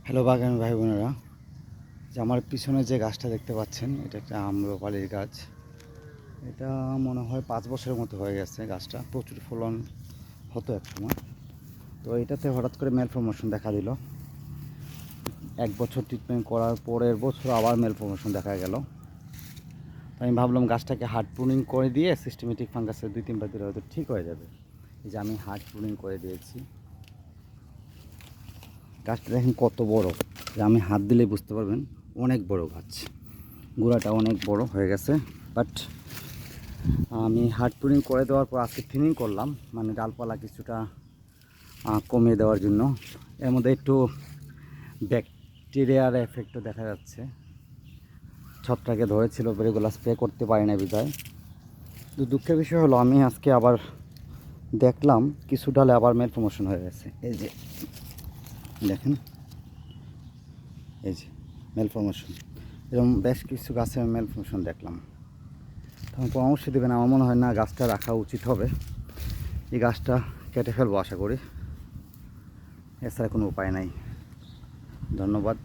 Hello বাগান ভাই বোনেরা, যে আমার পিছনে যে গাছটা দেখতে পাচ্ছেন এটা একটা আম্রপালির গাছ। এটা মনে হয় 5 বছরের মতো হয়ে গেছে। গাছটা প্রচুর ফলন হতো এক সময়। তো এটাতে হঠাৎ করে ম্যালফরমেশন দেখা দিল। 1 বছর ট্রিটমেন্ট করার পরের বছর আবার ম্যালফরমেশন দেখা গেল। তো আমি ভাবলাম গাছটাকে হার্ড প্রুনিং করে দিয়ে সিস্টেমেটিক ফাঙ্গাসের 2-3বার দিলে হয়তো ঠিক হয়ে যাবে। এই যে আমি হার্ড প্রুনিং করে দিয়েছি। গাছটা দেখেন কত বড়, যে আমি হাত দিলেই বুঝতে পারবেন অনেক বড় গাছ। গোড়াটা অনেক বড় হয়ে গেছে। বাট আমি হার্ড প্রুনিং করে দেওয়ার পর আজকে থিনিং করলাম, মানে ডালপালা কিছুটা কমিয়ে দেওয়ার জন্য। এর মধ্যে একটু ব্যাকটেরিয়ার এফেক্টও দেখা যাচ্ছে। ছত্রাকে ধরেছিল, বেরিগুলো স্প্রে করতে পারি না বিদায়। তো দুঃখের বিষয় হলো আমি আজকে আবার দেখলাম কিছু ডালে আবার মেল প্রমোশন হয়ে গেছে। এই যে দেখেন, এই যে মেল প্রমোশন, এরকম বেশ কিছু গাছে মেল প্রমোশন দেখলাম। তখন পরামর্শ দেবেন। আমার মনে হয় না গাছটা রাখা উচিত হবে। এই গাছটা কেটে ফেলবো আশা করি, এছাড়া কোনো উপায় নাই। ধন্যবাদ।